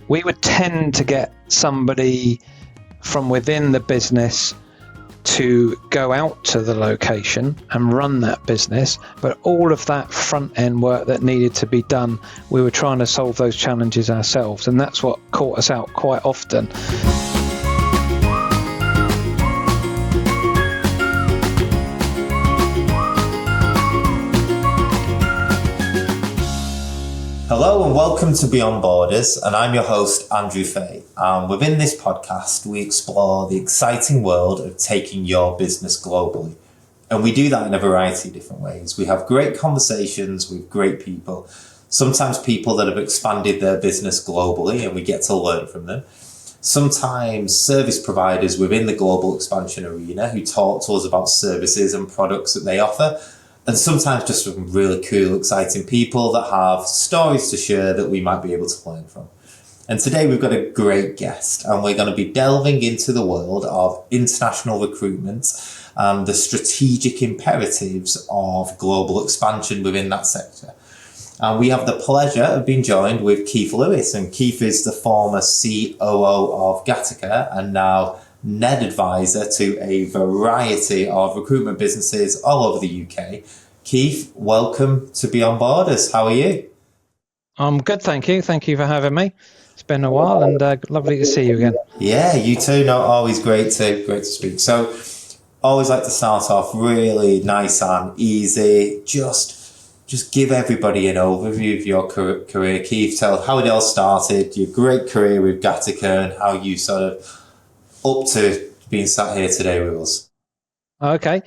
we would tend to get somebody from within the business to go out to the location and run that business, but all of that front end work that needed to be done, we were trying to solve those challenges ourselves, and that's what caught us out quite often. Hello and welcome to Beyond Borders, and I'm your host, Andrew Fahey. Within this podcast, we explore the exciting world of taking your business globally. And we do that in a variety of different ways. We have great conversations with great people, sometimes people that have expanded their business globally and we get to learn from them. Sometimes service providers within the global expansion arena who talk to us about services and products that they offer. And sometimes just some really cool, exciting people that have stories to share that we might be able to learn from. And today we've got a great guest, and we're going to be delving into the world of international recruitment and the strategic imperatives of global expansion within that sector. And we have the pleasure of being joined with Keith Lewis. And Keith is the former COO of Gattaca and now NED advisor to a variety of recruitment businesses all over the UK. Keith, welcome to Beyond Borders. How are you? I'm good, thank you. Thank you for having me. It's been a while, and lovely to see you again. Yeah, you too. No, always great to speak. So, always like to start off really nice and easy. Just give everybody an overview of your career, Keith. Tell how it all started, your great career with Gattaca, and how you sort of up to being sat here today with us. Okay.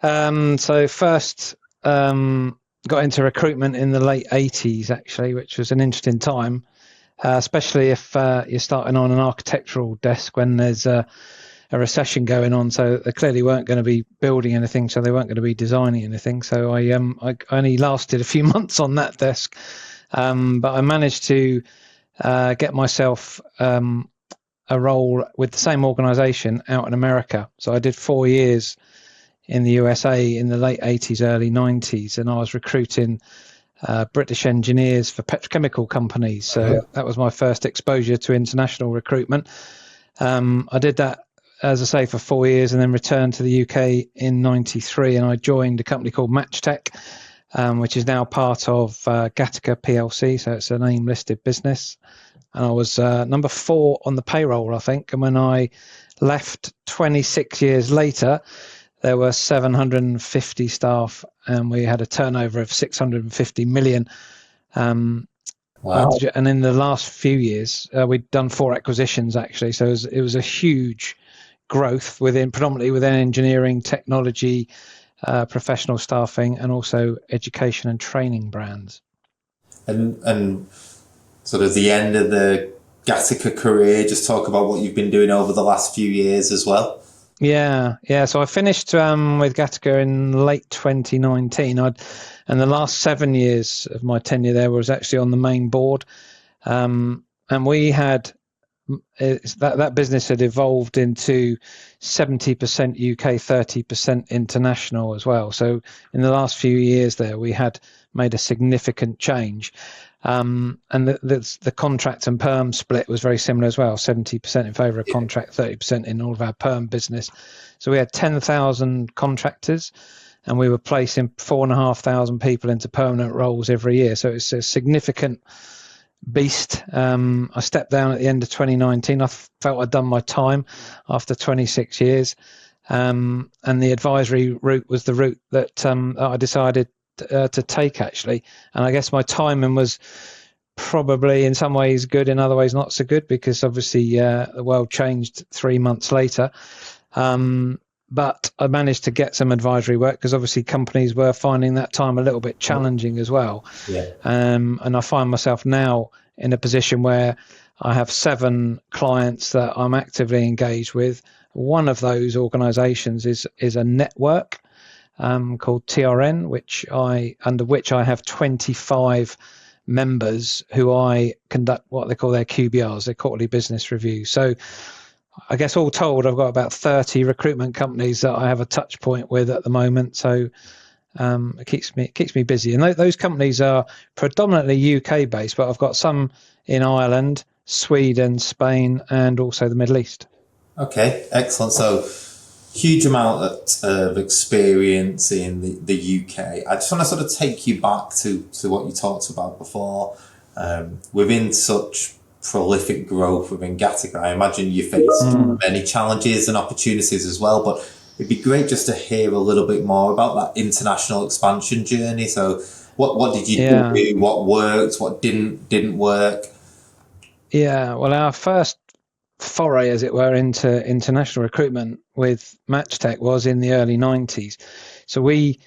So first got into recruitment in the late 80s, actually, which was an interesting time, especially if you're starting on an architectural desk when there's a recession going on. So they clearly weren't going to be building anything, so they weren't going to be designing anything. So I only lasted a few months on that desk, but I managed to get myself a role with the same organization out in America. So I did 4 years in the USA in the late 80s, early 90s, and I was recruiting British engineers for petrochemical companies. So that was my first exposure to international recruitment. I did that, as I say, for 4 years and then returned to the UK in 93, and I joined a company called Matchtech, which is now part of Gattaca PLC. So it's a name listed business. And I was number 4 on the payroll, I think. And when I left 26 years later, there were 750 staff, and we had a turnover of 650 million. Wow. And in the last few years, we'd done 4 acquisitions, actually. So it was a huge growth predominantly within engineering, technology, professional staffing, and also education and training brands. And sort of the end of the Gattaca career, just talk about what you've been doing over the last few years as well. Yeah. So I finished with Gattaca in late 2019. And the last 7 years of my tenure there was actually on the main board. And we had that business had evolved into 70% UK, 30% international as well. So in the last few years there, we had made a significant change. And the contract and perm split was very similar as well, 70% in favour of contract, 30% in all of our perm business. So we had 10,000 contractors, and we were placing 4,500 people into permanent roles every year. So it's a significant beast. I stepped down at the end of 2019. I felt I'd done my time after 26 years. And the advisory route was the route that I decided to take, actually. And I guess my timing was probably in some ways good, in other ways not so good, because obviously the world changed 3 months later. But I managed to get some advisory work because obviously companies were finding that time a little bit challenging as well. Yeah. And I find myself now in a position where I have 7 clients that I'm actively engaged with. One of those organizations is a network called TRN, under which I have 25 members who I conduct what they call their QBRs, their quarterly business reviews. So I guess all told, I've got about 30 recruitment companies that I have a touch point with at the moment. So it keeps me busy. And those companies are predominantly UK based, but I've got some in Ireland, Sweden, Spain, and also the Middle East. Okay, excellent. So huge amount of experience in the UK. I just want to sort of take you back to what you talked about before. Within such prolific growth within Gattaca, I imagine you faced many challenges and opportunities as well, but it'd be great just to hear a little bit more about that international expansion journey. So what did you do? What worked? What didn't work? Yeah, well, our first foray, as it were, into international recruitment with MatchTech was in the early 90s. So we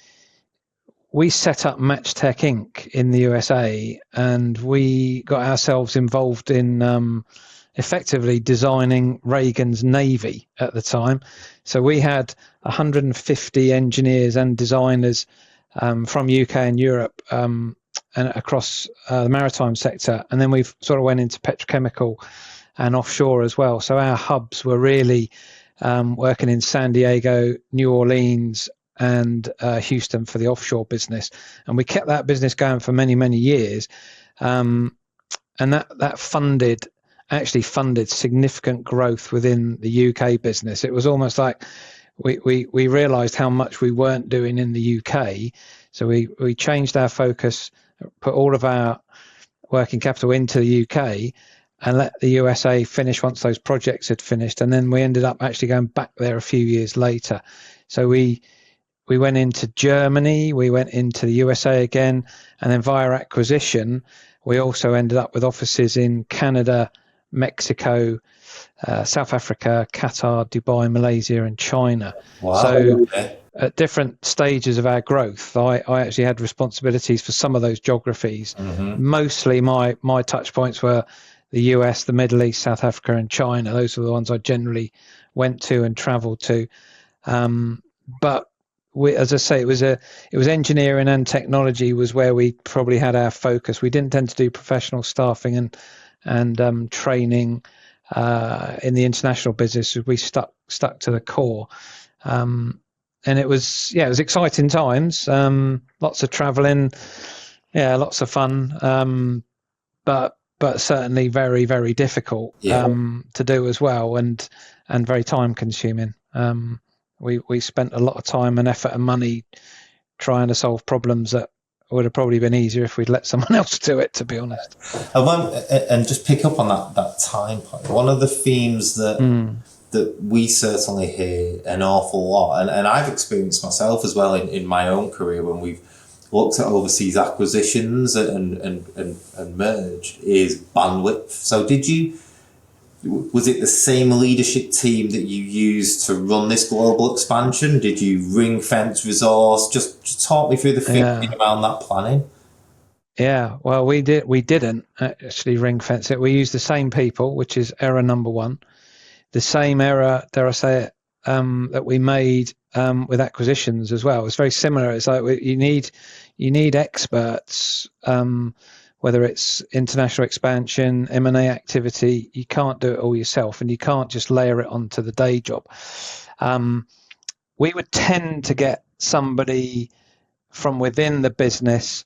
set up MatchTech Inc. in the USA, and we got ourselves involved in effectively designing Reagan's Navy at the time. So we had 150 engineers and designers from UK and Europe and across the maritime sector. And then we've sort of went into petrochemical and offshore as well. So our hubs were really working in San Diego, New Orleans, and Houston for the offshore business. And we kept that business going for many, many years. And that funded significant growth within the UK business. It was almost like we realized how much we weren't doing in the UK. So we changed our focus, put all of our working capital into the UK, and let the USA finish once those projects had finished. And then we ended up actually going back there a few years later. So we went into Germany, we went into the USA again, and then via acquisition, we also ended up with offices in Canada, Mexico, South Africa, Qatar, Dubai, Malaysia, and China. Wow. So at different stages of our growth, I actually had responsibilities for some of those geographies. Mostly my touch points were the US, the Middle East, South Africa, and China. Those were the ones I generally went to and traveled to. But as I say, it was engineering and technology was where we probably had our focus. We didn't tend to do professional staffing and training in the international business. We stuck to the core. And it was exciting times. Lots of traveling, lots of fun. But certainly very, very difficult to do as well, and very time consuming. We spent a lot of time and effort and money trying to solve problems that would have probably been easier if we'd let someone else do it, to be honest. And just pick up on that time point. One of the themes that we certainly hear an awful lot, and I've experienced myself as well in my own career when we've looked at overseas acquisitions and merged, is bandwidth. So was it the same leadership team that you used to run this global expansion? Did you ring fence resource? Just talk me through the thinking around that planning. Yeah, well, we didn't actually ring fence it. We used the same people, which is error number one. The same error, dare I say it, that we made with acquisitions as well. It's very similar. It's like you need experts, whether it's international expansion, M&A activity. You can't do it all yourself, and you can't just layer it onto the day job. We would tend to get somebody from within the business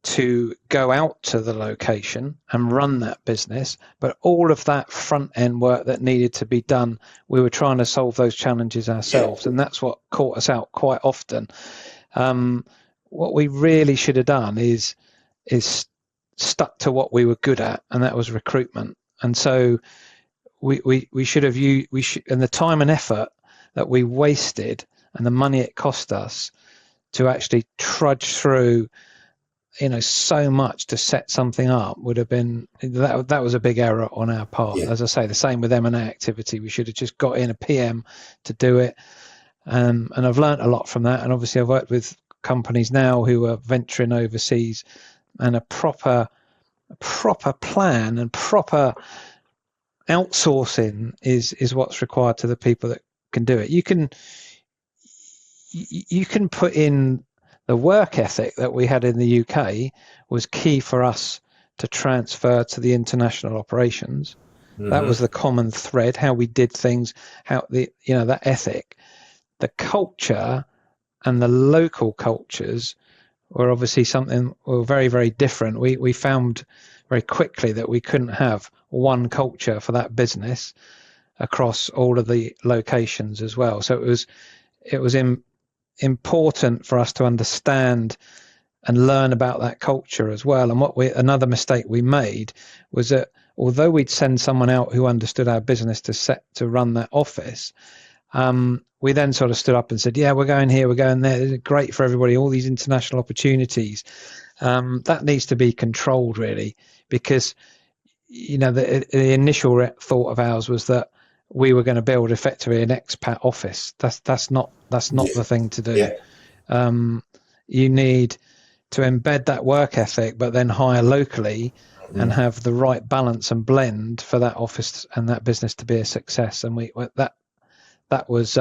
to go out to the location and run that business, but all of that front end work that needed to be done, we were trying to solve those challenges ourselves, and that's what caught us out quite often. What we really should have done is stuck to what we were good at, and that was recruitment. And so we should have and the time and effort that we wasted and the money it cost us to actually trudge through so much to set something up would have been that was a big error on our part. As I say, the same with M&A activity. We should have just got in a PM to do it. And I've learned a lot from that. And obviously I've worked with companies now who are venturing overseas, and a proper plan and proper outsourcing is what's required to the people that can do it. You can put in the work ethic that we had in the UK was key for us to transfer to the international operations. That was the common thread, how we did things, how that ethic. The culture and the local cultures were obviously something very, very different. We found very quickly that we couldn't have one culture for that business across all of the locations as well. So it was important for us to understand and learn about that culture as well. And another mistake we made was that although we'd send someone out who understood our business to run that office, we then sort of stood up and said, yeah, we're going here, we're going there. It's great for everybody, all these international opportunities. That needs to be controlled, really, because, the initial thought of ours was that we were going to build effectively an expat office. That's not the thing to do. Yeah. You need to embed that work ethic, but then hire locally and have the right balance and blend for that office and that business to be a success. And that was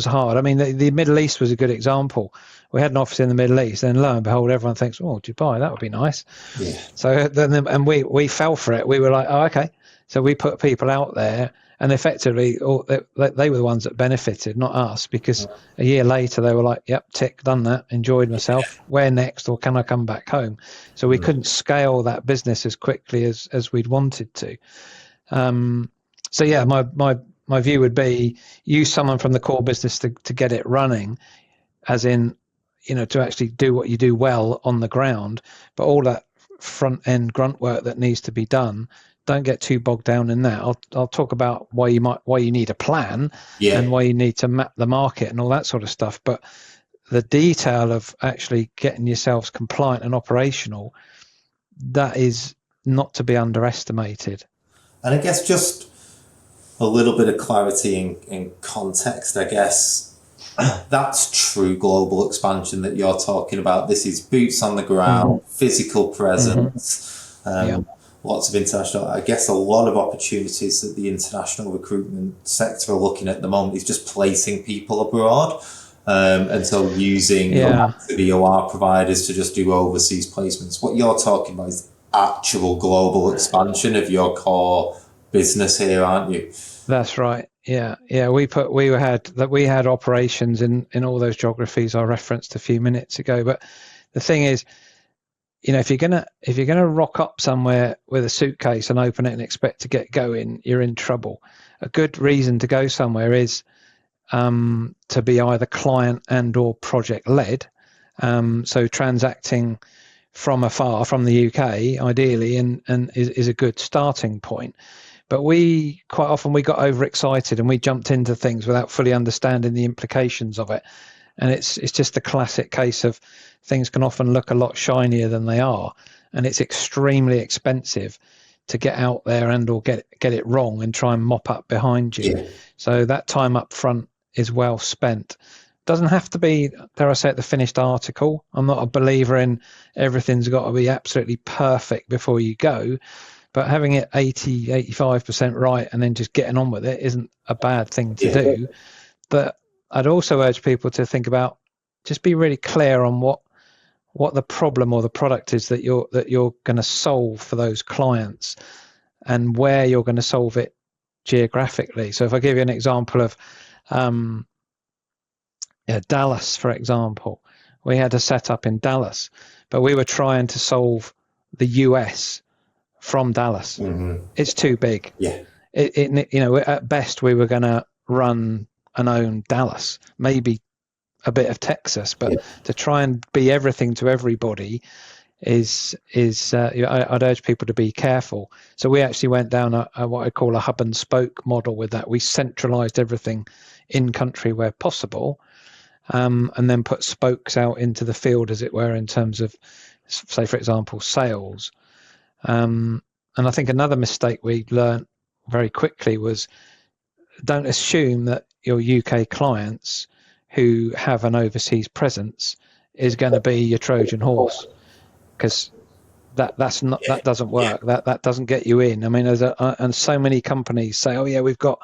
hard. I mean, the Middle East was a good example. We had an office in the Middle East, and lo and behold, everyone thinks, "Oh, Dubai, that would be nice." Yeah. So then, and we fell for it. We were like, "Oh, okay." So we put people out there, and effectively, they were the ones that benefited, not us, because a year later they were like, "Yep, tick, done that, enjoyed myself. Where next, or can I come back home?" So we couldn't scale that business as quickly as we'd wanted to. So yeah, my view would be use someone from the core business to get it running, as in, to actually do what you do well on the ground, but all that front end grunt work that needs to be done, don't get too bogged down in that. I'll talk about why you need a plan and why you need to map the market and all that sort of stuff. But the detail of actually getting yourselves compliant and operational, that is not to be underestimated. And I guess just a little bit of clarity in context, I guess. That's true global expansion that you're talking about. This is boots on the ground, physical presence, lots of international. I guess a lot of opportunities that the international recruitment sector are looking at the moment is just placing people abroad. And so using the OR providers to just do overseas placements. What you're talking about is actual global expansion of your core business here, aren't you? That's right. Yeah. We had operations in all those geographies I referenced a few minutes ago. But the thing is, if you're gonna rock up somewhere with a suitcase and open it and expect to get going, you're in trouble. A good reason to go somewhere is to be either client and or project led. So transacting from afar, from the UK, ideally, and is a good starting point. But quite often got overexcited and we jumped into things without fully understanding the implications of it. And it's just the classic case of things can often look a lot shinier than they are, and it's extremely expensive to get out there and or get it wrong and try and mop up behind you. Yeah. So that time up front is well spent. Doesn't have to be, dare I say it, the finished article. I'm not a believer in everything's got to be absolutely perfect before you go. But having it 85% right and then just getting on with it isn't a bad thing to do. But I'd also urge people to think about, just be really clear on what the problem or the product is that you're going to solve for those clients and where you're going to solve it geographically. So if I give you an example of Dallas, for example, we had a setup in Dallas, but we were trying to solve the US from Dallas. It's too big. At best we were going to run and own Dallas, maybe a bit of Texas, but to try and be everything to everybody is I'd urge people to be careful. So we actually went down a what I call a hub and spoke model with that. We centralized everything in country where possible, and then put spokes out into the field, as it were, in terms of, say, for example, sales. And I think another mistake we learned very quickly was, don't assume that your UK clients who have an overseas presence is going to be your Trojan horse, because that doesn't work. That doesn't get you in. I mean, and so many companies say, oh yeah, we've got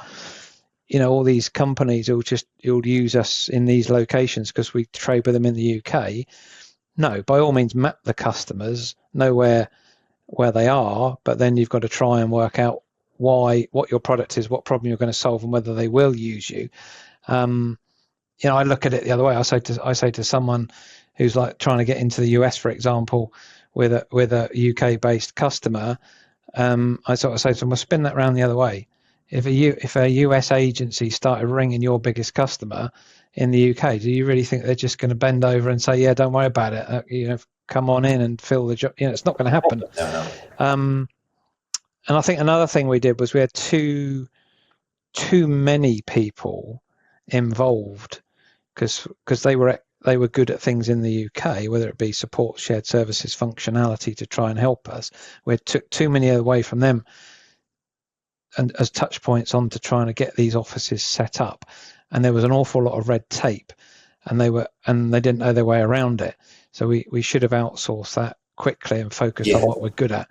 all these companies who'll use us in these locations because we trade with them in the UK. No, by all means, map the customers, know where they are, but then you've got to try and work out what your product is, what problem you're going to solve, and whether they will use you. I look at it the other way. I say to someone who's like trying to get into the US, for example, with a UK based customer, I sort of say to them, "Well, spin that around the other way. If a US agency started ringing your biggest customer in the UK, do you really think they're just going to bend over and say, 'Yeah, don't worry about it. Come on in and fill the job'? It's not going to happen." No. And I think another thing we did was we had too many people involved because they were good at things in the UK, whether it be support, shared services, functionality to try and help us. We took too many away from them and as touch points on to trying to get these offices set up, and there was an awful lot of red tape, and they didn't know their way around it. So we should have outsourced that quickly and focused on what we're good at.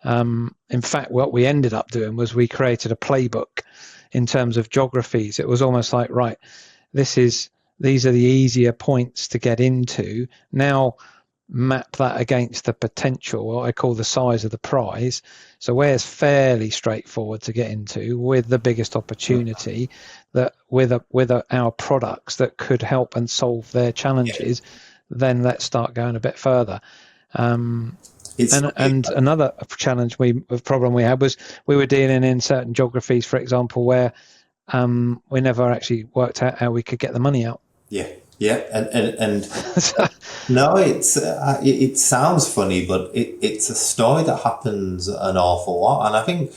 In fact, what we ended up doing was we created a playbook in terms of geographies. It was almost like, right, these are the easier points to get into. Now map that against the potential, what I call the size of the prize. So where's fairly straightforward to get into with the biggest opportunity, that with our products that could help and solve their challenges, then let's start going a bit further. And another problem we had was we were dealing in certain geographies, for example, where we never actually worked out how we could get the money out. And no, it sounds funny, but it's a story that happens an awful lot, and I think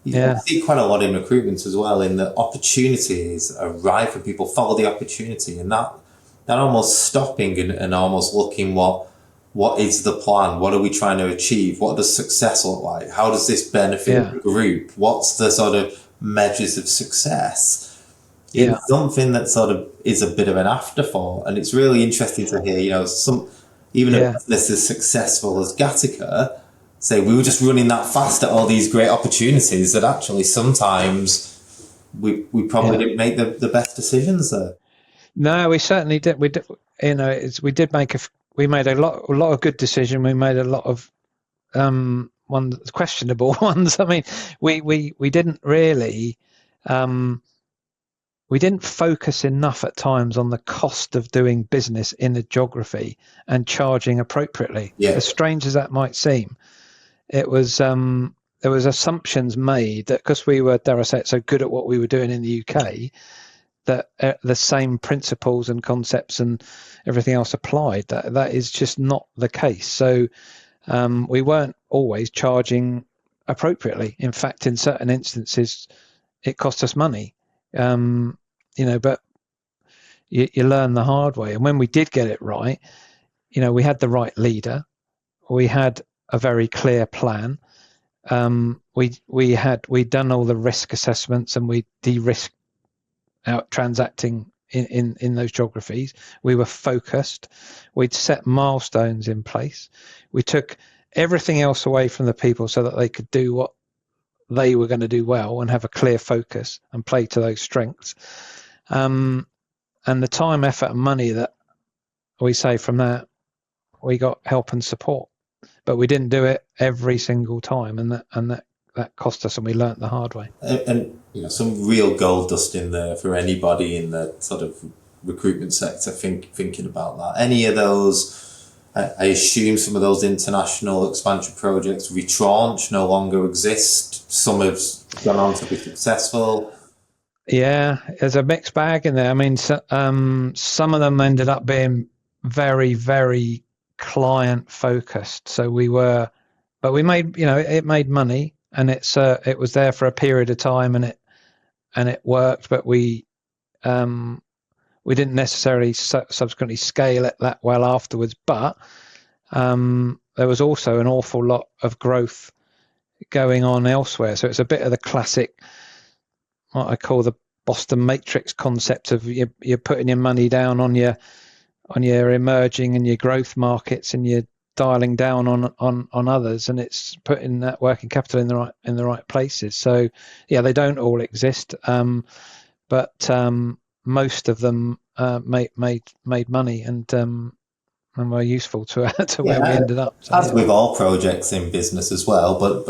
you see quite a lot in recruitment as well. In the opportunities are right for people, follow the opportunity, and that almost stopping and almost looking what is the plan? What are we trying to achieve? What does success look like? How does this benefit the group? What's the sort of measures of success? It's something that sort of is a bit of an afterthought, and it's really interesting to hear, even a business as successful as Gattaca say we were just running that fast at all these great opportunities that actually sometimes we probably didn't make the best decisions there. No, we certainly did. We made a lot of good decisions. We made a lot of questionable ones. I mean, we didn't really. We didn't focus enough at times on the cost of doing business in a geography and charging appropriately. As strange as that might seem, it was there was assumptions made that because we were, dare I say it, so good at what we were doing in the UK, that the same principles and concepts and everything else applied. That is just not the case. So we weren't always charging appropriately. In fact, in certain instances, it cost us money. But you learn the hard way. And when we did get it right, we had the right leader. We had a very clear plan. We'd done all the risk assessments and we de-risked out transacting in those geographies. We were focused. We'd set milestones in place. We took everything else away from the people so that they could do what they were going to do well and have a clear focus and play to those strengths. And the time, effort, and money that we save from that, we got help and support, but we didn't do it every single time, and that cost us, and we learnt the hard way. And some real gold dust in there for anybody in the sort of recruitment sector thinking about that. Any of those, I assume some of those international expansion projects retranche, no longer exist. Some have gone on to be successful. Yeah, there's a mixed bag in there. I mean, some of them ended up being very, very client focused. So we made, it made money, and it was there for a period of time, and it worked. But we didn't necessarily subsequently scale it that well afterwards. But there was also an awful lot of growth going on elsewhere. So it's a bit of the classic, what I call the Boston Matrix concept of you're putting your money down on your emerging and your growth markets, and you're dialing down on others, and it's putting that working capital in the right places. So they don't all exist, but most of them made money and were useful to where we ended up. So, as with all projects in business as well, but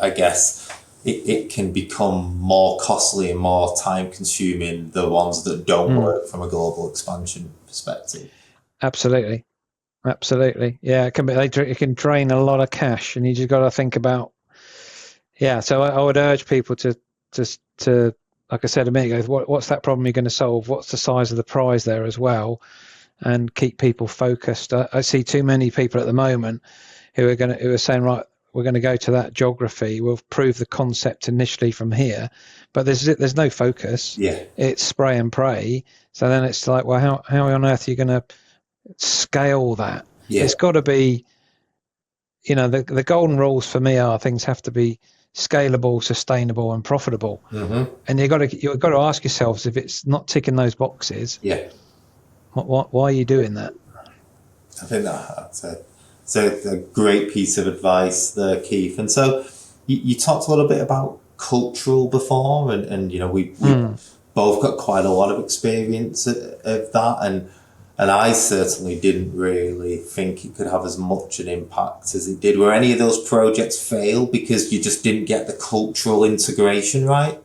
I guess it can become more costly and more time consuming, the ones that don't work from a global expansion perspective. Absolutely. Absolutely. Yeah, it can be. It can drain a lot of cash, and you just got to think about. Yeah, so I would urge people to like I said a minute ago, what's that problem you're going to solve? What's the size of the prize there as well, and keep people focused. I see too many people at the moment who are saying, right, we're going to go to that geography. We'll prove the concept initially from here, but there's no focus. Yeah. It's spray and pray. So then it's like, well, how on earth are you going to scale that? Yeah. It's got to be, the golden rules for me are things have to be scalable, sustainable, and profitable. Mm-hmm. And you've got to ask yourselves, if it's not ticking those boxes, Yeah. why are you doing that? I think that's a great piece of advice there, Keith. And so you talked a little bit about cultural before, and we both got quite a lot of experience of that, and I certainly didn't really think it could have as much an impact as it did. Were any of those projects fail because you just didn't get the cultural integration right?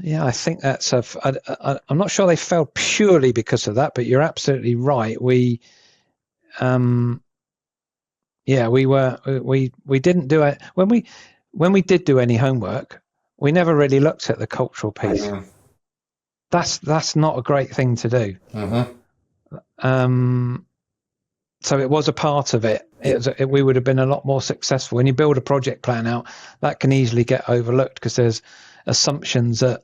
Yeah, I think I'm not sure they failed purely because of that, but you're absolutely right. We didn't do it when we did do any homework. We never really looked at the cultural piece. Mm-hmm. That's not a great thing to do. Mm-hmm. So it was a part of it. We would have been a lot more successful. When you build a project plan out, that can easily get overlooked because there's assumptions that,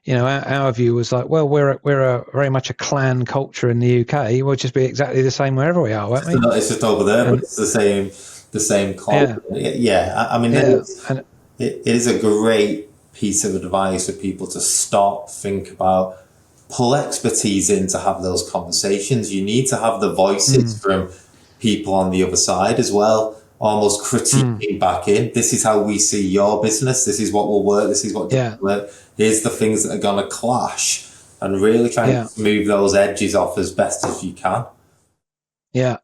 our view was like, well, we're a very much a clan culture in the UK. We'll just be exactly the same wherever we are, won't we? It's just over there, but it's the same culture. Yeah. I mean, it is a great piece of advice for people to stop, think about, pull expertise in to have those conversations. You need to have the voices from people on the other side as well, almost critiquing back in. This is how we see your business. This is what will work. This is what doesn't work. Here's the things that are going to clash, and really try and move those edges off as best as you can. Yeah.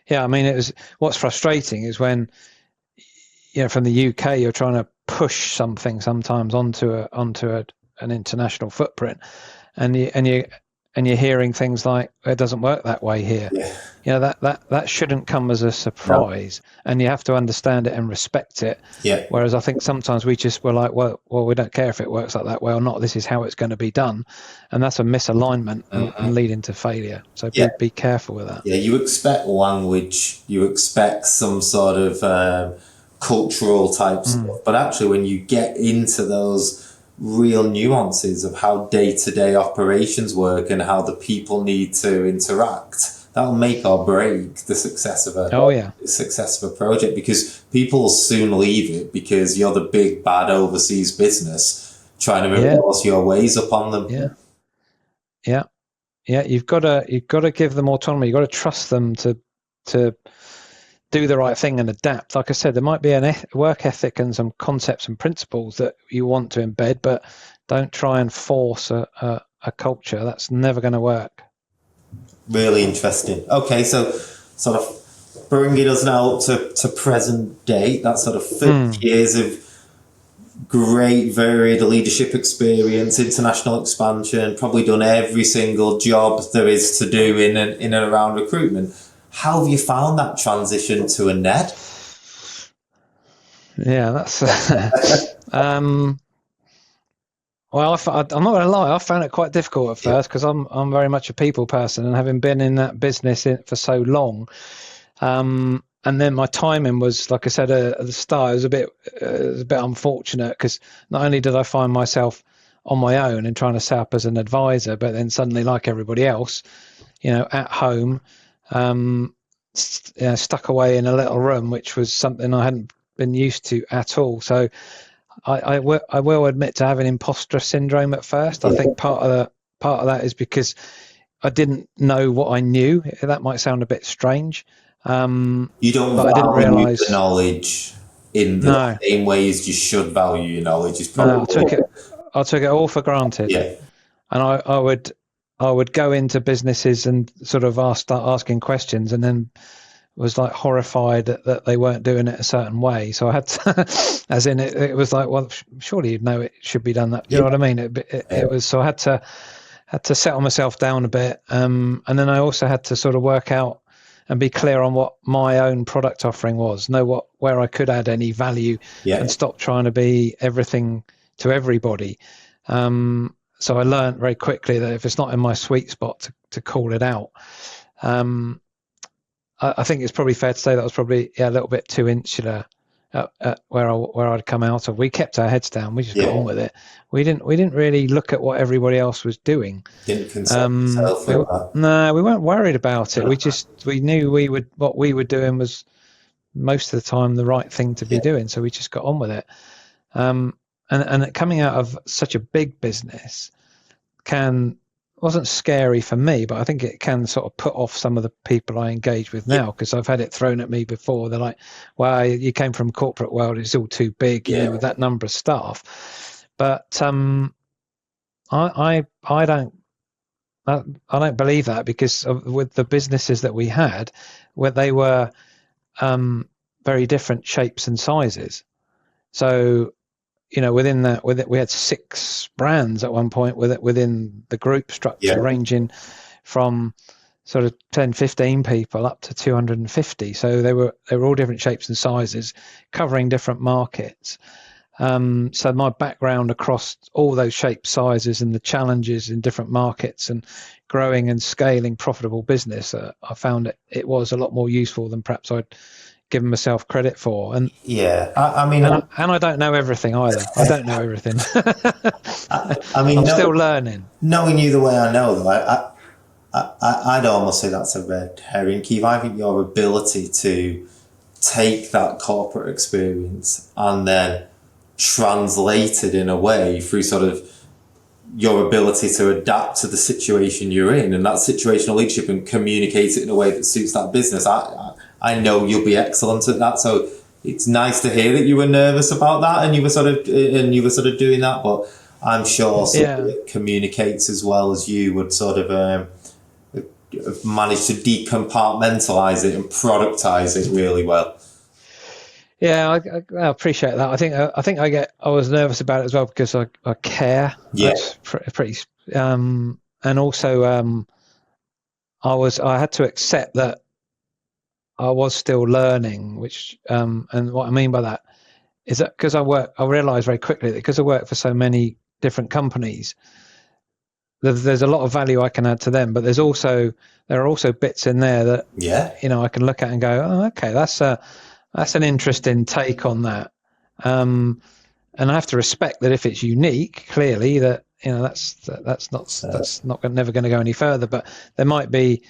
I mean, what's frustrating is when, from the UK, you're trying to push something sometimes onto an international footprint, and you're hearing things like, it doesn't work that way here. That shouldn't come as a surprise, and you have to understand it and respect it. Whereas I think sometimes we're like, well, we don't care if it works like that way or not. This is how it's going to be done, and that's a misalignment and leading to failure. So be careful with that. You expect language, you expect some sort of cultural type stuff, but actually when you get into those real nuances of how day-to-day operations work and how the people need to interact, that'll make or break the success of a project, because people will soon leave it because you're the big bad overseas business trying to enforce your ways upon them. You've got to give them autonomy. You've got to trust them to do the right thing and adapt. Like I said, there might be a work ethic and some concepts and principles that you want to embed, but don't try and force a culture. That's never going to work. Really interesting. Okay, so sort of bringing us now to present date, that sort of 50 years of great varied leadership experience, international expansion, probably done every single job there is to do in and around recruitment. How have you found that transition to a NED? Yeah, that's well, I'm not going to lie, I found it quite difficult at first because I'm very much a people person, and having been in that business for so long, and then my timing was, like I said at the start, it was a bit unfortunate, because not only did I find myself on my own and trying to set up as an advisor, but then suddenly, like everybody else, at home, stuck away in a little room, which was something I hadn't been used to at all. So I will admit to having imposter syndrome at first. I think part of that is because I didn't know what I knew. That might sound a bit strange. You don't but I didn't realize the knowledge in the same way as you should value your knowledge. Is probably I took it all for granted. And I would go into businesses and sort of start asking questions, and then was like horrified that they weren't doing it a certain way. So I had to, as in it was like, well, surely you'd know it should be done that. You know what I mean? It was, so I had to settle myself down a bit, and then I also had to sort of work out and be clear on what my own product offering was, know where I could add any value, Yeah. and stop trying to be everything to everybody. So I learned very quickly that if it's not in my sweet spot, to call it out. I think it's probably fair to say that I was probably a little bit too insular at where I'd come out of. We kept our heads down. We just got on with it. We didn't really look at what everybody else was doing. Didn't concern yourself with that. No, we weren't worried about it. We knew what we were doing was most of the time the right thing to be doing. So we just got on with it. And coming out of such a big business wasn't scary for me, but I think it can sort of put off some of the people I engage with now, because I've had it thrown at me before. They're like, well, you came from corporate world, it's all too big, with that number of staff. But I don't believe that, because with the businesses that we had, where they were very different shapes and sizes. So, within that, we had 6 brands at one point within the group structure, ranging from sort of 10, 15 people up to 250. So they were all different shapes and sizes, covering different markets. So my background across all those shapes, sizes, and the challenges in different markets and growing and scaling profitable business, I found it was a lot more useful than perhaps I'd given myself credit for. And I mean, I don't know everything either. I don't know everything. I mean, I'm still learning. Knowing you the way I know, though, I'd almost say that's a red herring, Keith. I think your ability to take that corporate experience and then translate it in a way through sort of your ability to adapt to the situation you're in, and that situational leadership, and communicate it in a way that suits that business. I know you'll be excellent at that. So it's nice to hear that you were nervous about that, and you were sort of doing that. But I'm sure somebody that communicates as well as you would sort of manage to decompartmentalize it and productize it really well. Yeah, I appreciate that. I think I was nervous about it as well, because I care. Yeah. That's pretty. And also I had to accept that I was still learning, which and what I mean by that is that because I realized very quickly that because I work for so many different companies, there's a lot of value I can add to them, but there are also bits in there that I can look at and go, oh, okay, that's an interesting take on that. And I have to respect that if it's unique, clearly that that's never going to go any further. But there might be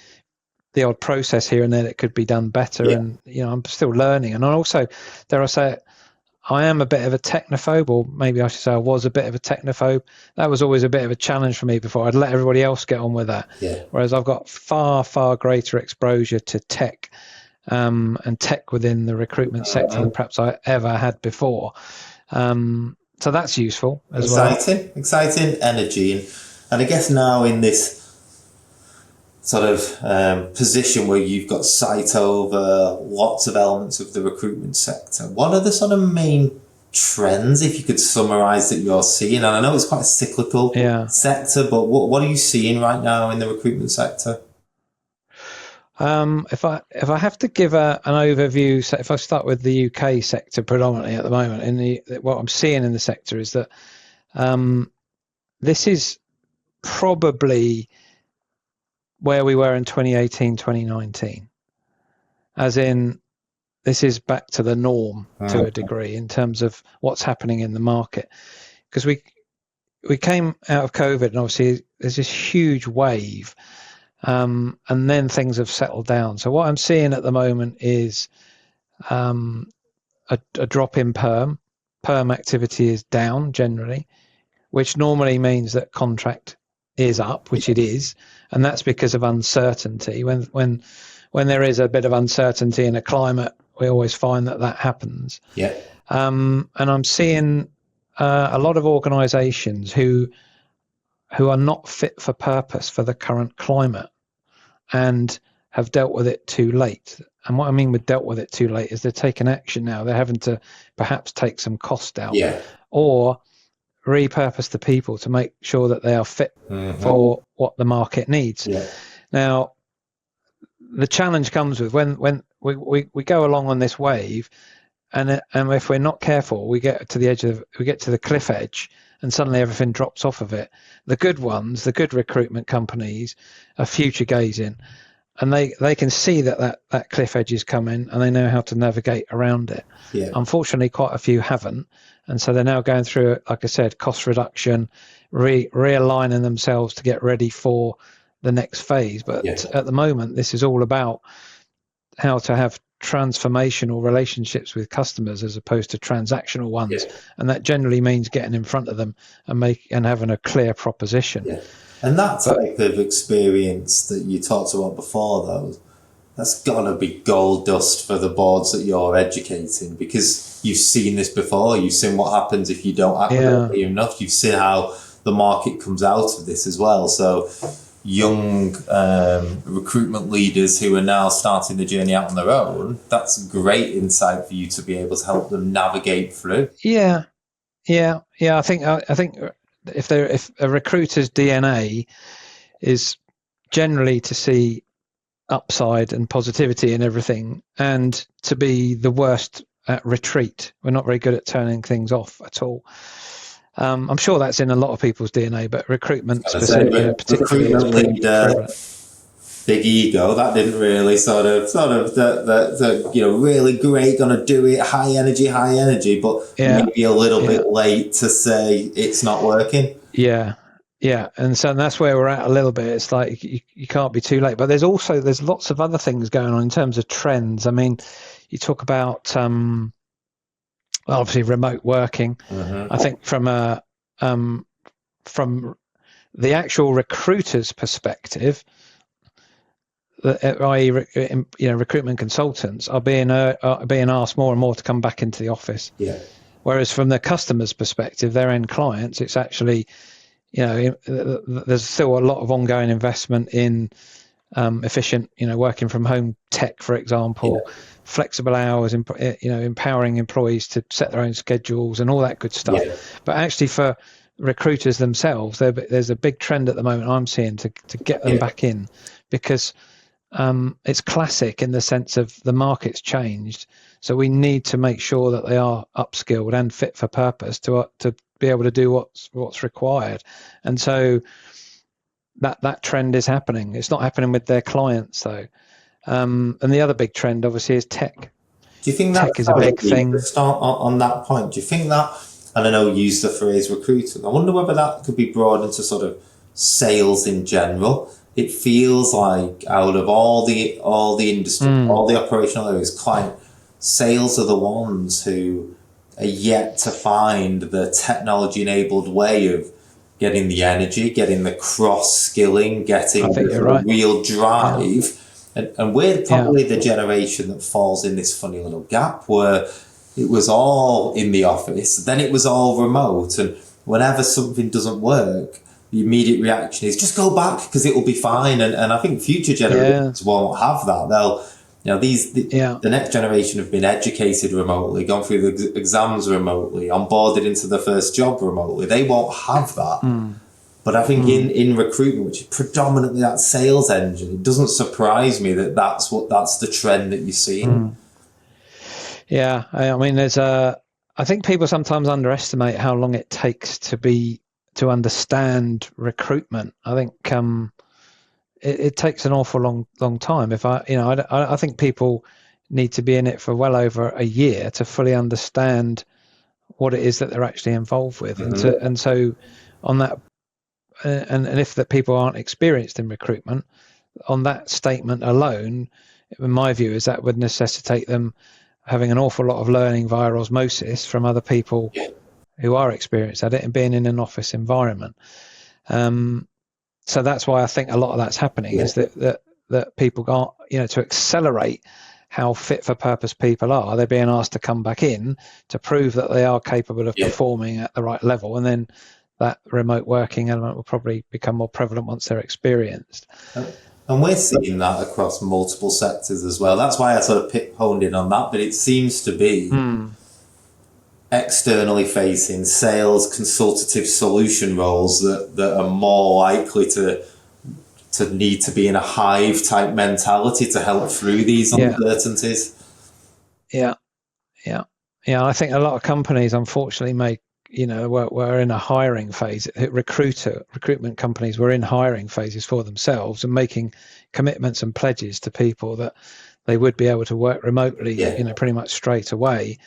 the odd process here and there that could be done better, and I'm still learning. And I also, dare I say it, I am a bit of a technophobe, or maybe I should say I was a bit of a technophobe. That was always a bit of a challenge for me before. I'd let everybody else get on with that. Whereas I've got far, far greater exposure to tech and tech within the recruitment sector than perhaps I ever had before. So that's useful as well. Exciting energy. And I guess now in this sort of position where you've got sight over lots of elements of the recruitment sector, what are the sort of main trends, if you could summarize, that you're seeing? And I know it's quite a cyclical sector, but what are you seeing right now in the recruitment sector? If I have to give an overview, so if I start with the UK sector predominantly at the moment, what I'm seeing in the sector is that this is probably where we were in 2018, 2019, as in this is back to the norm to a degree in terms of what's happening in the market, because we came out of COVID and obviously there's this huge wave, and then things have settled down. So what I'm seeing at the moment is a drop in perm activity is down generally, which normally means that contract is up, which it is, and that's because of uncertainty. When there is a bit of uncertainty in a climate, we always find that happens. And I'm seeing a lot of organisations who are not fit for purpose for the current climate and have dealt with it too late. And what I mean with dealt with it too late is they're taking action now. They're having to perhaps take some cost out, or repurpose the people to make sure that they are fit for what the market needs. Yeah. Now, the challenge comes with when we go along on this wave, and if we're not careful, we get to the cliff edge, and suddenly everything drops off of it. The good ones, the good recruitment companies, are future gazing, and they can see that cliff edge is coming, and they know how to navigate around it. Yeah. Unfortunately, quite a few haven't, and so they're now going through, like I said, cost reduction, realigning themselves to get ready for the next phase. But at the moment, this is all about how to have transformational relationships with customers as opposed to transactional ones, and that generally means getting in front of them and having a clear proposition. Yeah. And that type of experience that you talked about before, though, that's got to be gold dust for the boards that you're educating, because you've seen this before. You've seen what happens if you don't act enough. You've seen how the market comes out of this as well. So young recruitment leaders who are now starting the journey out on their own, that's great insight for you to be able to help them navigate through. Yeah. I think if a recruiter's DNA is generally to see upside and positivity in everything, and to be the worst at retreat, we're not very good at turning things off at all. I'm sure that's in a lot of people's DNA, but recruitment specifically, particularly, recruitment leader, big ego. That didn't really sort of really great, gonna do it, high energy, but maybe a little bit late to say it's not working. Yeah, and so that's where we're at a little bit. It's like you can't be too late, but there's lots of other things going on in terms of trends. I mean, you talk about obviously remote working. I think from the actual recruiter's perspective, i.e., recruitment consultants are being asked more and more to come back into the office. Yeah. Whereas from the customer's perspective, their end clients, it's actually, there's still a lot of ongoing investment in efficient, working from home tech, for example, flexible hours, empowering employees to set their own schedules and all that good stuff. Yeah. But actually, for recruiters themselves, there's a big trend at the moment I'm seeing to get them back in, because it's classic in the sense of the market's changed. So we need to make sure that they are upskilled and fit for purpose to be able to do what's required. And so that trend is happening. It's not happening with their clients though. And the other big trend obviously is tech. Do you think tech is a big thing? Start on that point. Do you think that, and I know you use the phrase recruiting, I wonder whether that could be broadened to sort of sales in general. It feels like out of all the industry, all the operational areas, client sales are the ones who are yet to find the technology-enabled way of getting the energy, getting the cross-skilling, getting the real drive. And we're probably the generation that falls in this funny little gap where it was all in the office, then it was all remote, and whenever something doesn't work, the immediate reaction is just go back because it will be fine. And I think future generations won't have that. They'll, the next generation have been educated remotely, gone through the exams remotely, onboarded into the first job remotely. They won't have that. But I think in recruitment, which is predominantly that sales engine, it doesn't surprise me that that's the trend that you're seeing. Yeah, I mean, I think people sometimes underestimate how long it takes to understand recruitment. I think it takes an awful long time. I think people need to be in it for well over a year to fully understand what it is that they're actually involved with, and so on that. And if that people aren't experienced in recruitment, on that statement alone, in my view, is that would necessitate them having an awful lot of learning via osmosis from other people who are experienced at it and being in an office environment. So that's why I think a lot of that's happening is that people aren't, to accelerate how fit for purpose people are, they're being asked to come back in to prove that they are capable of performing at the right level, and then that remote working element will probably become more prevalent once they're experienced. And we're seeing that across multiple sectors as well. That's why I sort of honed in on that. But it seems to be externally facing sales consultative solution roles that are more likely to need to be in a hive type mentality to help through these uncertainties. Yeah. I think a lot of companies, unfortunately, were in a hiring phase. Recruitment companies were in hiring phases for themselves and making commitments and pledges to people that they would be able to work remotely, pretty much straight away,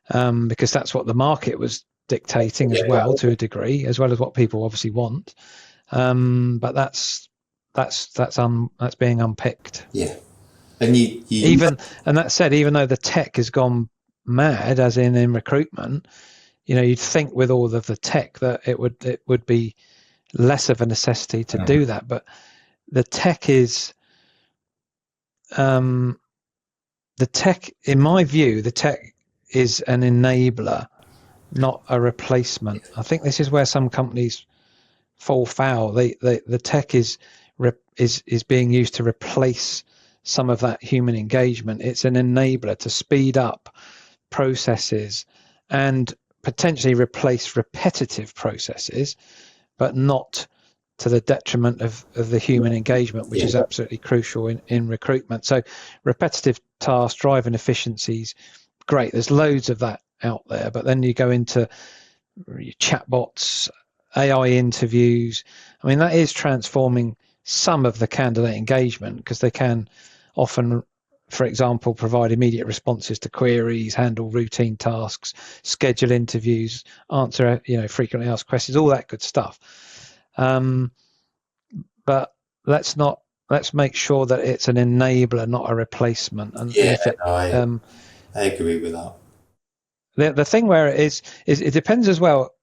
because that's what the market was dictating as well, to a degree, as well as what people obviously want. But that's being unpicked. Yeah, and and that said, even though the tech has gone mad, as in recruitment, you'd think with all of the tech that it would be less of a necessity to do that. But the tech is, in my view, the tech is an enabler, not a replacement. I think this is where some companies fall foul. The tech is being used to replace some of that human engagement. It's an enabler to speed up processes and potentially replace repetitive processes, but not to the detriment of the human engagement, which is absolutely crucial in recruitment. So repetitive tasks, driving efficiencies, great. There's loads of that out there, but then you go into chatbots, AI interviews. I mean, that is transforming some of the candidate engagement, because they can often, for example, provide immediate responses to queries, handle routine tasks, schedule interviews, answer frequently asked questions, all that good stuff. But let's make sure that it's an enabler, not a replacement. And I agree with that. The thing where it is it depends as well.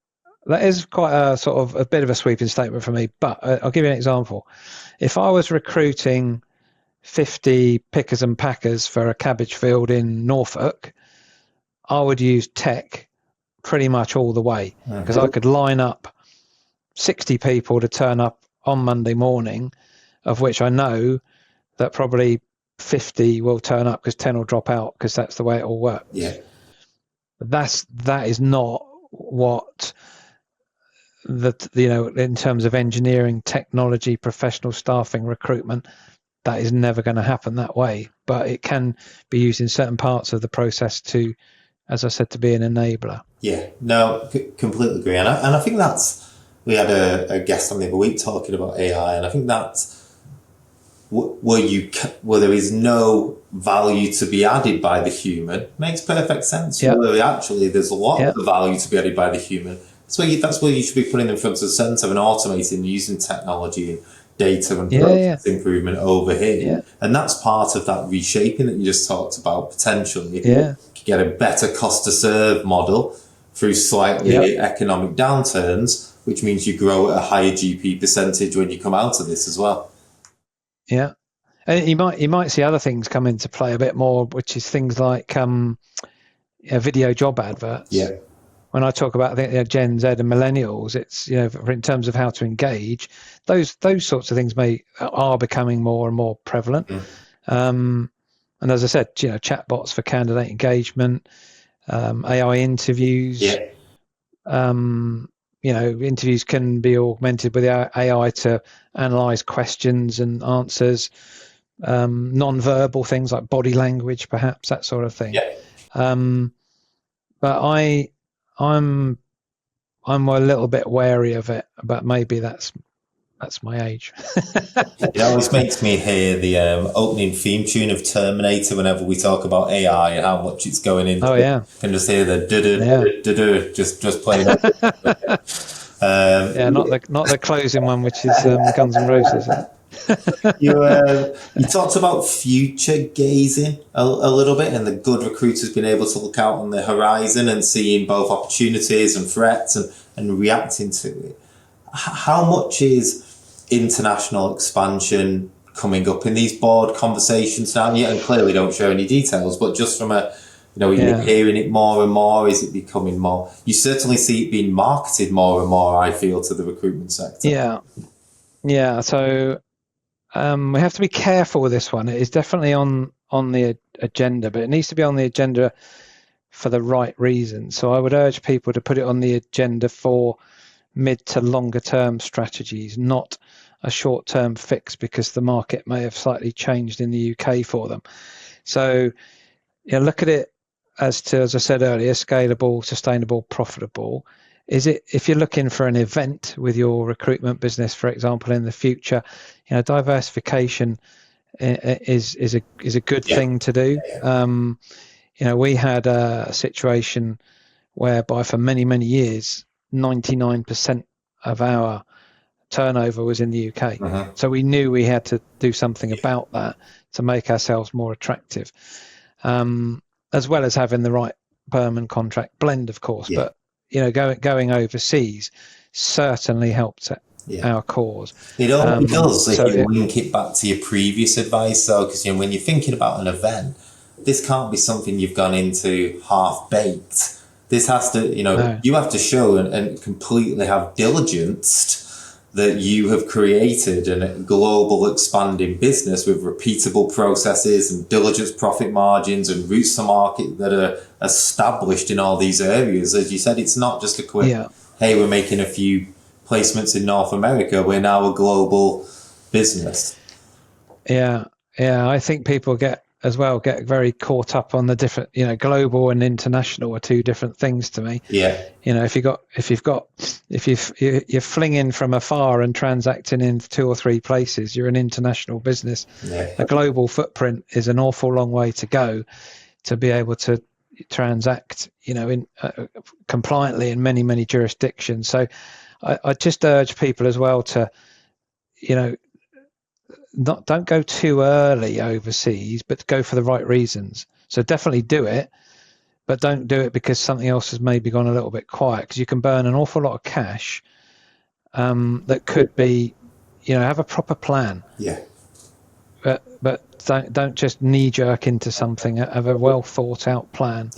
That is quite a sort of a bit of a sweeping statement for me, but I'll give you an example. If I was recruiting 50 pickers and packers for a cabbage field in Norfolk, I would use tech pretty much all the way, because I could line up 60 people to turn up on Monday morning, of which I know that probably 50 will turn up because 10 will drop out, because that's the way it all works. Yeah. But that is not what in terms of engineering, technology, professional staffing, recruitment, that is never going to happen that way. But it can be used in certain parts of the process to, as I said, to be an enabler. Yeah, no, completely agree. And I think we had a guest on the other week talking about AI, and I think that's where there is no value to be added by the human, makes perfect sense. Yeah. Where actually there's a lot of value to be added by the human. That's where you should be putting in front of the centre and automating, using technology and data and process improvement over here. Yeah. And that's part of that reshaping that you just talked about, potentially. Yeah. Get a better cost to serve model through slightly economic downturns, which means you grow at a higher GP percentage when you come out of this as well. Yeah. And you might see other things come into play a bit more, which is things like video job adverts. Yeah. When I talk about Gen Z and millennials, it's in terms of how to engage, those sorts of things are becoming more and more prevalent. And as I said, chatbots for candidate engagement, AI interviews. Yeah. Interviews can be augmented with AI to analyze questions and answers, non-verbal things like body language, perhaps, that sort of thing. Yeah. But I'm a little bit wary of it, but maybe that's my age. It always makes me hear the opening theme tune of Terminator whenever we talk about AI and how much it's going into. Oh yeah. I can just hear the do just playing. Not the closing one, which is Guns N' Roses. You talked about future gazing a little bit, and the good recruiters being able to look out on the horizon and seeing both opportunities and threats and reacting to it. How much is international expansion coming up in these board conversations now? And clearly don't share any details, but just from you're hearing it more and more, is it becoming more? You certainly see it being marketed more and more, I feel, to the recruitment sector. Yeah. So we have to be careful with this one. It is definitely on the agenda, but it needs to be on the agenda for the right reasons. So I would urge people to put it on the agenda for mid to longer term strategies, not a short term fix because the market may have slightly changed in the UK for them. So look at it as to, as I said earlier, scalable, sustainable, profitable. Is it, if you're looking for an event with your recruitment business, for example, in the future, diversification is a good thing to do. We had a situation whereby for many years, 99% of our turnover was in the UK. So we knew we had to do something about that to make ourselves more attractive, as well as having the right permanent contract blend, of course. But going overseas certainly helped our cause. It only does if you link it back to your previous advice, though, because when you're thinking about an event, this can't be something you've gone into half baked. This has to, you have to show and completely have diligenced that you have created a global expanding business with repeatable processes and diligent profit margins and routes to market that are established in all these areas. As you said, it's not just a quick, hey, we're making a few placements in North America. We're now a global business. Yeah. I think people get very caught up on the different, global and international are two different things to me. If you're flinging from afar and transacting in 2 or 3 places, you're an international business. A global footprint is an awful long way to go to be able to transact, in compliantly in many jurisdictions. So I just urge people as well to, don't go too early overseas, but go for the right reasons. So definitely do it, but don't do it because something else has maybe gone a little bit quiet, because you can burn an awful lot of cash that could be, have a proper plan. But don't just knee jerk into something. Have a well thought out plan.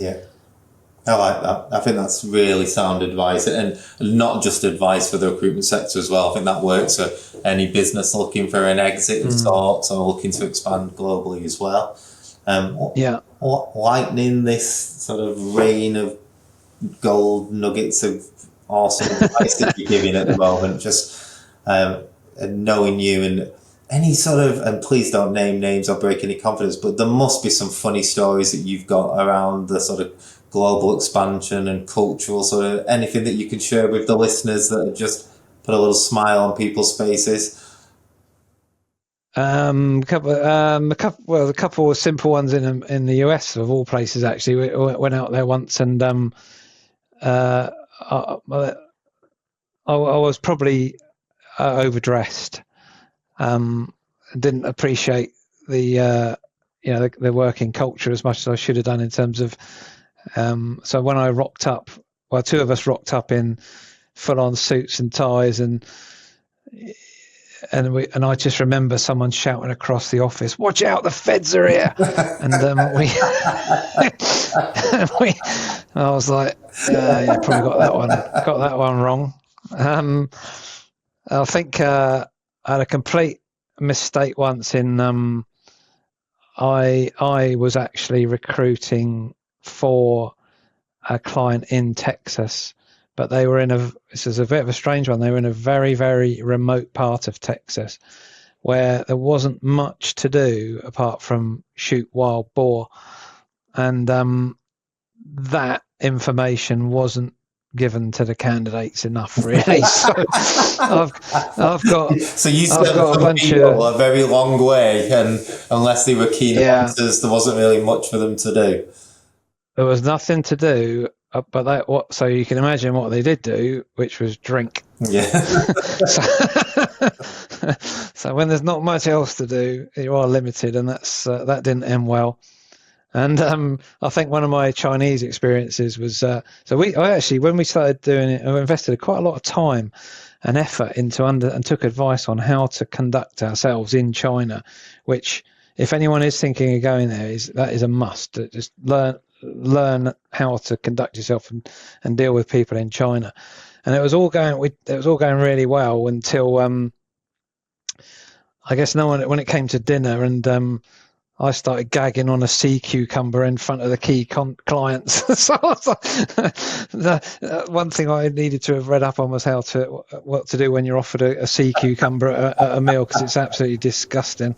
I like that. I think that's really sound advice, and not just advice for the recruitment sector as well. I think that works for any business looking for an exit of sorts or looking to expand globally as well. Lightning this sort of rain of gold nuggets of awesome advice that you're giving at the moment, just knowing you and any sort of, and please don't name names or break any confidence, but there must be some funny stories that you've got around the sort of global expansion and cultural, sort of anything that you can share with the listeners that just put a little smile on people's faces. A couple of simple ones in the US of all places. Actually, we went out there once, and I was probably overdressed. Didn't appreciate the working culture as much as I should have done in terms of. So when I rocked up, 2 of us rocked up in full-on suits and ties, and I just remember someone shouting across the office, "Watch out, the feds are here!" And I was like, "Yeah, probably got that one wrong." I think I had a complete mistake once in. I was actually recruiting for a client in Texas, but they were this is a bit of a strange one. They were in a very, very remote part of Texas where there wasn't much to do apart from shoot wild boar. And that information wasn't given to the candidates enough, really. So I've got. So you sent some people a very long way, and unless they were keen answers, there wasn't really much for them to do. There was nothing to do, but so you can imagine what they did do, which was drink. So when there's not much else to do, you are limited, and that didn't end well. And I think one of my Chinese experiences was I actually, when we started doing it, I invested quite a lot of time and effort into and took advice on how to conduct ourselves in China, which, if anyone is thinking of going there, that is a must. Just learn how to conduct yourself and deal with people in China. And it was all going really well until I guess when it came to dinner, and I started gagging on a sea cucumber in front of the key clients. So one thing I needed to have read up on was what to do when you're offered a sea cucumber at a meal, because it's absolutely disgusting.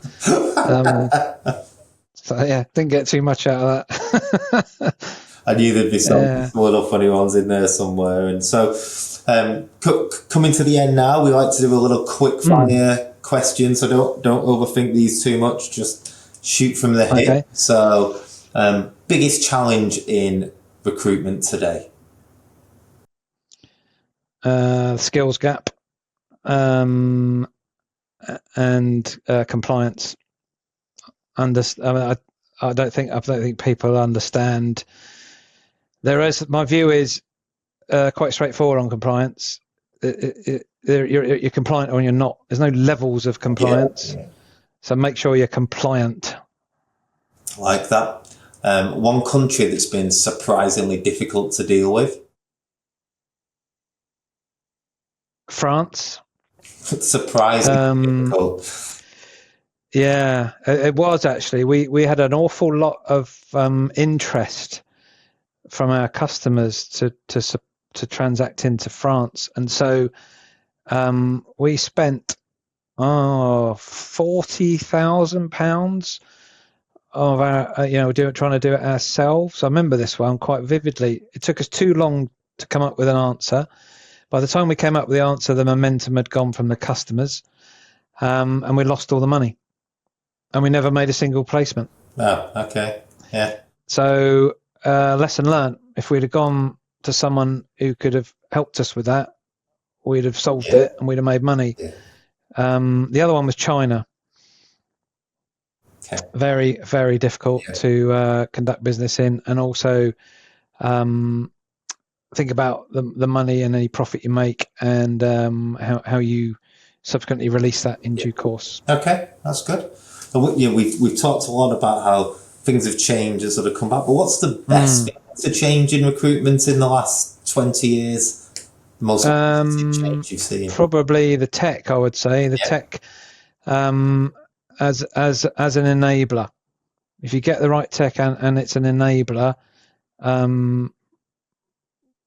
So yeah, didn't get too much out of that. I knew there'd be some little funny ones in there somewhere. And so, coming to the end now, we like to do a little quick fire question. So don't overthink these too much. Just shoot from the hip. Okay. So, biggest challenge in recruitment today? Skills gap, and compliance. I don't think people understand. My view is quite straightforward on compliance. You're compliant or you're not. There's no levels of compliance. Yeah. So make sure you're compliant. Like that. One country that's been surprisingly difficult to deal with? France. Surprisingly difficult. Yeah, it was actually. We had an awful lot of interest from our customers to transact into France, and so we spent £40,000 of our trying to do it ourselves. I remember this one quite vividly. It took us too long to come up with an answer. By the time we came up with the answer, the momentum had gone from the customers, and we lost all the money. And we never made a single placement. Oh, okay. Yeah. So, lesson learned. If we'd have gone to someone who could have helped us with that, we'd have solved it and we'd have made money. Yeah. The other one was China. Okay. Very, very difficult to conduct business in, and also think about the money and any profit you make, and how you subsequently release that in due course. Okay, that's good. We've talked a lot about how things have changed and sort of come back, but what's the best thing to change in recruitment in the last 20 years? The most change you've seen? Probably the tech, I would say. The tech as an enabler. If you get the right tech and it's an enabler,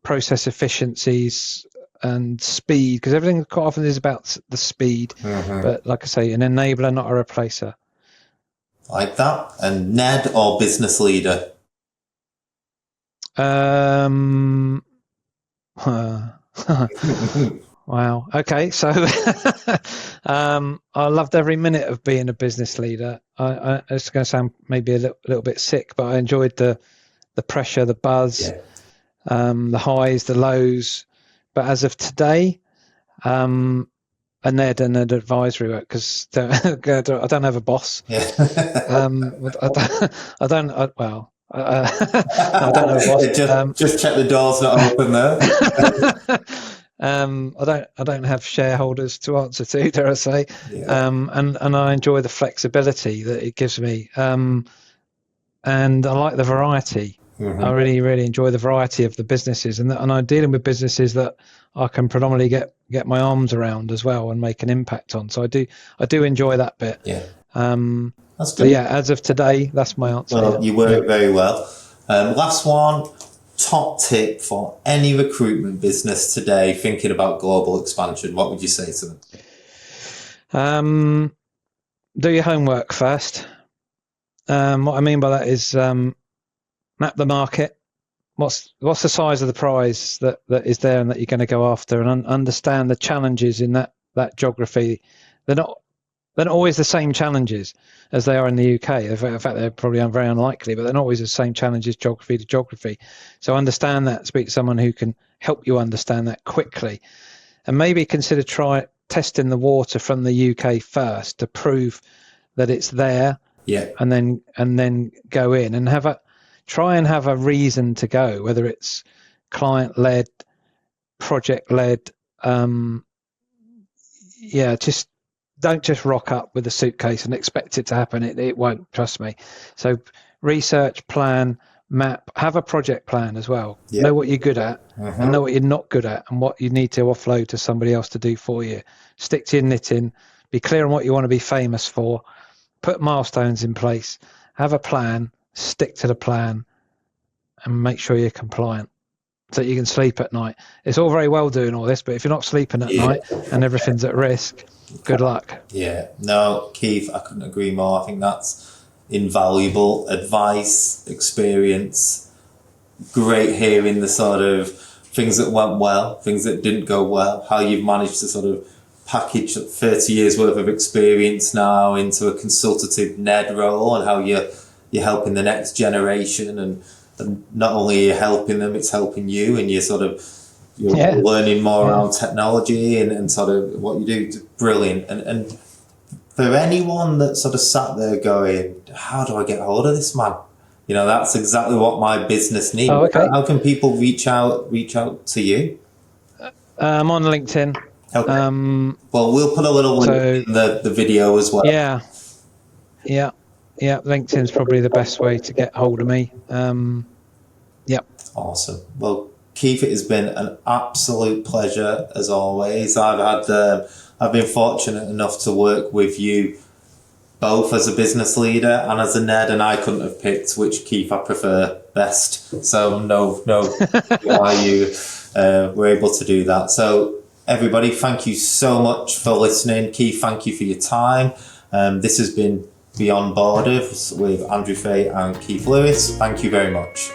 process efficiencies and speed, because everything quite often is about the speed. But like I say, an enabler, not a replacer. Like that. And Ned or business leader? Wow. Okay. So I loved every minute of being a business leader. It's going to sound maybe a little bit sick, but I enjoyed the pressure, the buzz, the highs, the lows. But as of today, a Ned and an advisory work, because I don't have a boss. Yeah. I don't have a boss. Just check the door's not open there. I don't have shareholders to answer to, dare I say. Yeah. And I enjoy the flexibility that it gives me. And I like the variety. I really, really enjoy the variety of the businesses, and I'm dealing with businesses that I can predominantly get my arms around as well and make an impact on. So I do enjoy that bit. Yeah. That's good. Yeah, as of today, that's my answer. Well, you work very well. Last one, top tip for any recruitment business today thinking about global expansion. What would you say to them? Do your homework first. What I mean by that is map the market. What's the size of the prize that is there and that you're going to go after, and understand the challenges in that geography. They're not always the same challenges as they are in the UK. In fact, they're probably very unlikely, but they're not always the same challenges geography to geography. So understand that, speak to someone who can help you understand that quickly, and maybe consider testing the water from the UK first to prove that it's there. Yeah. And then go in and try and have a reason to go, whether it's client-led, project-led. Just don't just rock up with a suitcase and expect it to happen. It won't, trust me. So research, plan, map, have a project plan as well. Yeah. Know what you're good at and know what you're not good at, and what you need to offload to somebody else to do for you. Stick to your knitting, be clear on what you want to be famous for, put milestones in place, have a plan, stick to the plan, and make sure you're compliant so that you can sleep at night. It's all very well doing all this, but if you're not sleeping at night and everything's at risk, good luck. Yeah, no, Keith, I couldn't agree more. I think that's invaluable advice, experience. Great hearing the sort of things that went well, things that didn't go well, how you've managed to sort of package 30 years worth of experience now into a consultative NED role, and how you're helping the next generation, and not only are you helping them, it's helping you, and you're learning more around technology and sort of what you do. It's brilliant. And for anyone that sort of sat there going, how do I get hold of this man? You know, that's exactly what my business needs. Oh, okay. How can people reach out to you? I'm on LinkedIn. Okay. Well, we'll put a little link in the video as well. Yeah. LinkedIn's probably the best way to get hold of me. Awesome. Well, Keith, it has been an absolute pleasure as always. I've been fortunate enough to work with you both as a business leader and as a Ned, and I couldn't have picked which Keith I prefer best. So no, why you were able to do that. So everybody, thank you so much for listening. Keith, thank you for your time. This has been Beyond Borders with Andrew Fahey and Keith Lewis. Thank you very much.